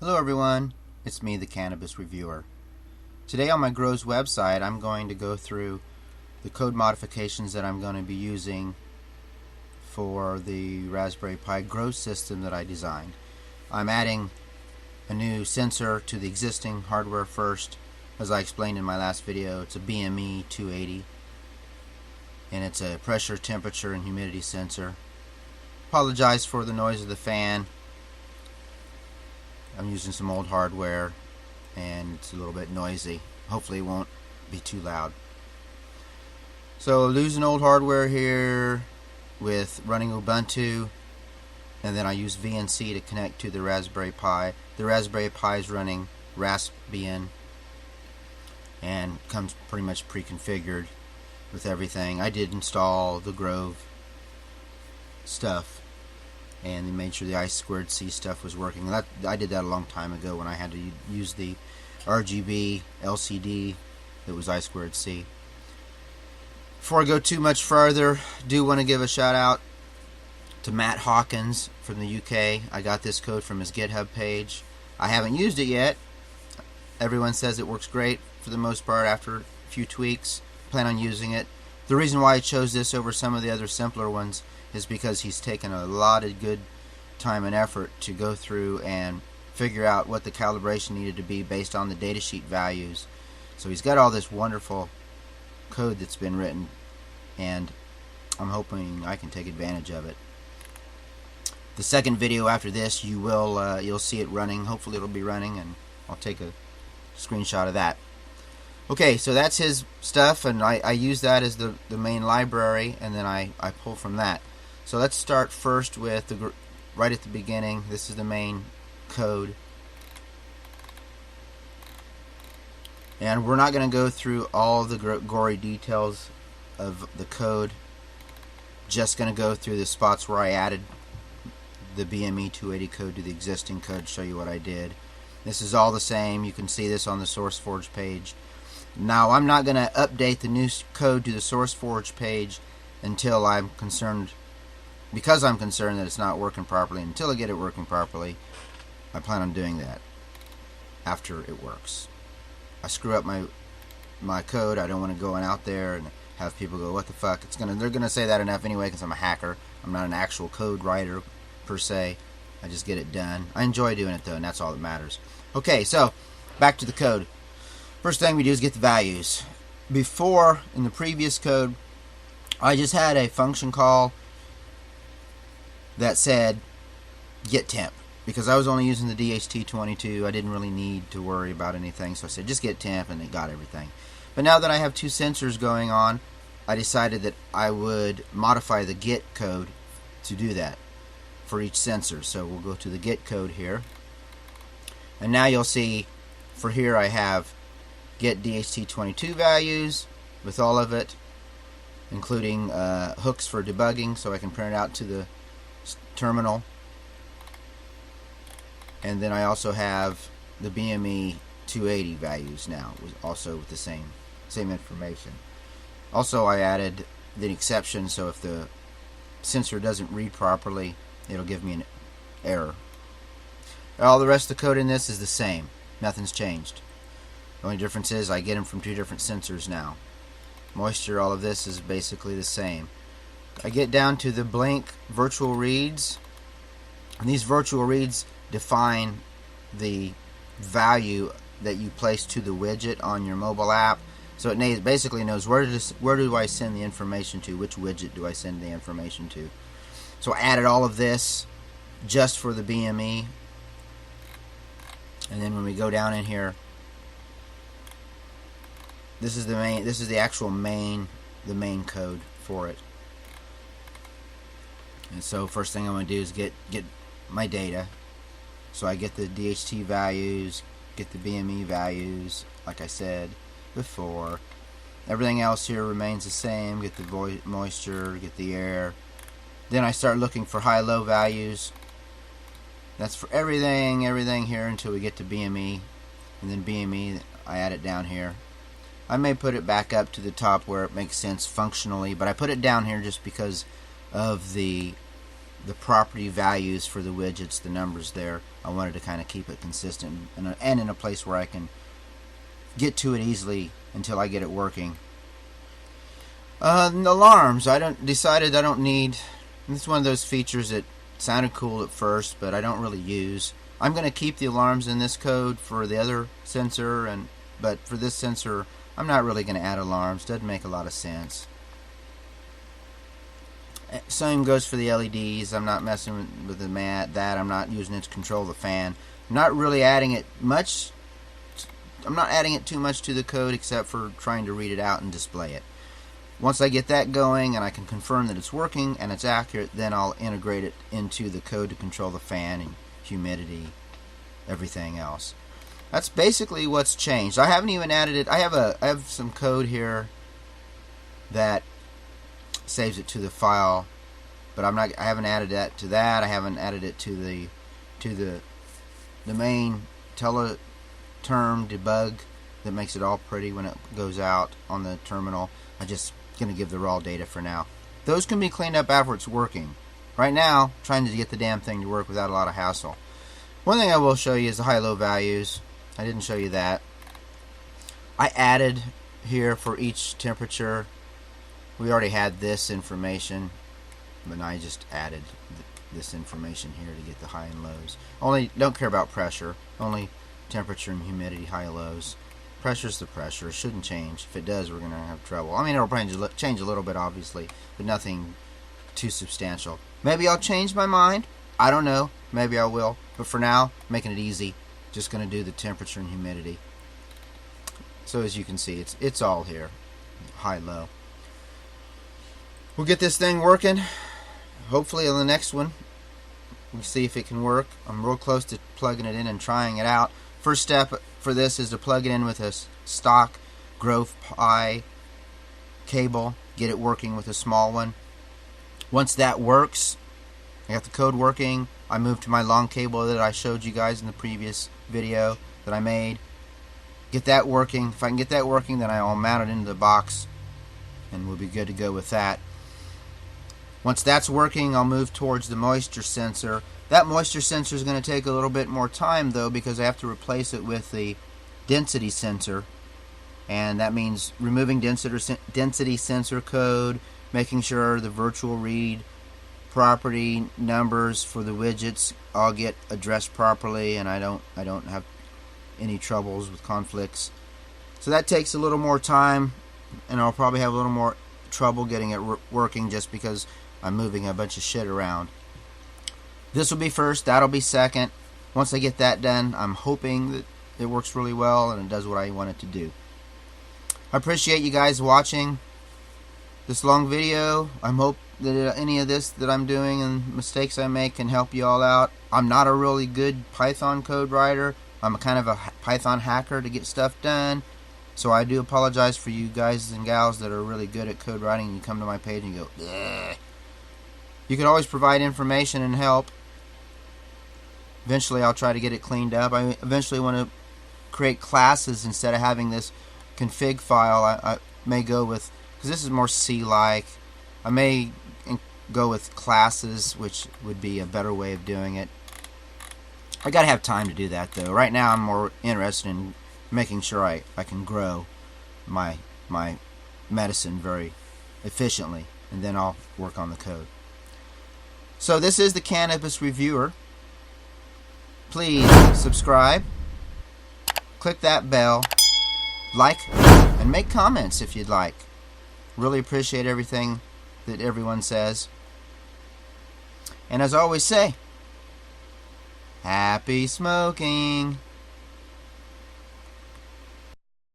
Hello everyone, it's me, the Cannabis Reviewer. Today on my GROWSS website I'm going to go through the code modifications that I'm going to be using for the Raspberry Pi GROWSS system that I designed. I'm adding a new sensor to the existing hardware first. As I explained in my last video, it's a BME280 and it's a pressure, temperature, and humidity sensor. Apologize for the noise of the fan. I'm using some old hardware and it's a little bit noisy. Hopefully it won't be too loud. So using old hardware here with running Ubuntu, and then I use VNC to connect to the Raspberry Pi. The Raspberry Pi is running Raspbian and comes pretty much pre-configured with everything. I did install the Grove stuff and they made sure the I2C stuff was working. I did that a long time ago when I had to use the RGB LCD that was I2C. Before I go too much further, I do want to give a shout out to Matt Hawkins from the UK. I got this code from his GitHub page. I haven't used it yet. Everyone says it works great for the most part after a few tweaks. Plan on using it. The reason why I chose this over some of the other simpler ones is because he's taken a lot of good time and effort to go through and figure out what the calibration needed to be based on the datasheet values. So he's got all this wonderful code that's been written, and I'm hoping I can take advantage of it. The second video after this, you'll see it running. Hopefully it'll be running, and I'll take a screenshot of that. Okay, so that's his stuff, and I use that as the main library, and then I pull from that. So let's start first with right at the beginning. This is the main code. And we're not going to go through all the gory details of the code. Just going to go through the spots where I added the BME280 code to the existing code, show you what I did. This is all the same. You can see this on the SourceForge page. Now, I'm not going to update the new code to the SourceForge page until I'm concerned, because I'm concerned that it's not working properly. Until I get it working properly, I plan on doing that after it works. I screw up my code. I don't want to go out there and have people go, what the fuck? They're gonna say that enough anyway because I'm a hacker. I'm not an actual code writer per se. I just get it done. I enjoy doing it though, and that's all that matters. Okay, so back to the code. First thing we do is get the values. Before, in the previous code, I just had a function call that said get temp, because I was only using the DHT22. I didn't really need to worry about anything, so I said just get temp, and it got everything. But now that I have two sensors going on, I decided that I would modify the get code to do that for each sensor. So we'll go to the get code here, and now you'll see for here I have get DHT22 values with all of it, including hooks for debugging, so I can print it out to the terminal. And then I also have the BME280 values now, also with the same information. Also, I added the exception, so if the sensor doesn't read properly, it'll give me an error. All the rest of the code in this is the same. Nothing's changed. The only difference is I get them from two different sensors now. Moisture, all of this is basically the same. I get down to the blink virtual reads, and these virtual reads define the value that you place to the widget on your mobile app. So it basically knows where do I send the information to, which widget do I send the information to. So I added all of this just for the BME, and then when we go down in here, this is the actual main code for it. And so first thing I want to do is get my data. So I get the DHT values, get the BME values, like I said before. Everything else here remains the same. Get the moisture, get the air. Then I start looking for high-low values. That's for everything here until we get to BME. And then BME, I add it down here. I may put it back up to the top where it makes sense functionally, but I put it down here just because of the the property values for the widgets, the numbers there. I wanted to kind of keep it consistent and in a place where I can get to it easily until I get it working. The alarms, decided I don't need. This is one of those features that sounded cool at first, but I don't really use. I'm going to keep the alarms in this code for the other sensor, but for this sensor, I'm not really going to add alarms. Doesn't make a lot of sense. Same goes for the LEDs. I'm not messing with the that. I'm not using it to control the fan. I'm not really adding it much. I'm not adding it too much to the code except for trying to read it out and display it. Once I get that going and I can confirm that it's working and it's accurate, then I'll integrate it into the code to control the fan and humidity, everything else. That's basically what's changed. I haven't even added it. I have some code here that saves it to the file, but I haven't added that to that. I haven't added it to the main teleterm debug that makes it all pretty when it goes out on the terminal. I just going to give the raw data for now. Those can be cleaned up after it's working. Right now, trying to get the damn thing to work without a lot of hassle. One thing I will show you is the high-low values. I didn't show you that. I added here for each temperature. We already had this information, but I just added this information here to get the high and lows. Only don't care about pressure. Only temperature and humidity, high and lows. Pressure's the pressure. It shouldn't change. If it does, we're going to have trouble. I mean, it'll probably change a little bit, obviously, but nothing too substantial. Maybe I'll change my mind. I don't know. Maybe I will. But for now, making it easy. Just going to do the temperature and humidity. So as you can see, it's all here. High, low. We'll get this thing working. Hopefully on the next one, we'll see if it can work. I'm real close to plugging it in and trying it out. First step for this is to plug it in with a stock GROWSS cable. Get it working with a small one. Once that works, I got the code working. I move to my long cable that I showed you guys in the previous video that I made. Get that working. If I can get that working, then I'll mount it into the box and we'll be good to go with that. Once that's working, I'll move towards the moisture sensor. That moisture sensor is going to take a little bit more time though, because I have to replace it with the density sensor, and that means removing density sensor code, making sure the virtual read property numbers for the widgets all get addressed properly, and I don't have any troubles with conflicts. So that takes a little more time, and I'll probably have a little more trouble getting it working just because I'm moving a bunch of shit around. This will be first, that'll be second. Once I get that done, I'm hoping that it works really well and it does what I want it to do. I appreciate you guys watching this long video. I hope that any of this that I'm doing and mistakes I make can help you all out. I'm not a really good Python code writer. I'm a kind of a Python hacker to get stuff done. So I do apologize for you guys and gals that are really good at code writing and you come to my page and you go, ugh. You can always provide information and help. Eventually I'll try to get it cleaned up. I eventually want to create classes instead of having this config file. I may go with, because this is more C-like, I may go with classes, which would be a better way of doing it. I gotta have time to do that though. Right now I'm more interested in making sure I can grow my medicine very efficiently, and then I'll work on the code. So this is the Cannabis Reviewer. Please subscribe, click that bell, like, and make comments if you'd like. Really appreciate everything that everyone says. And as I always say, happy smoking.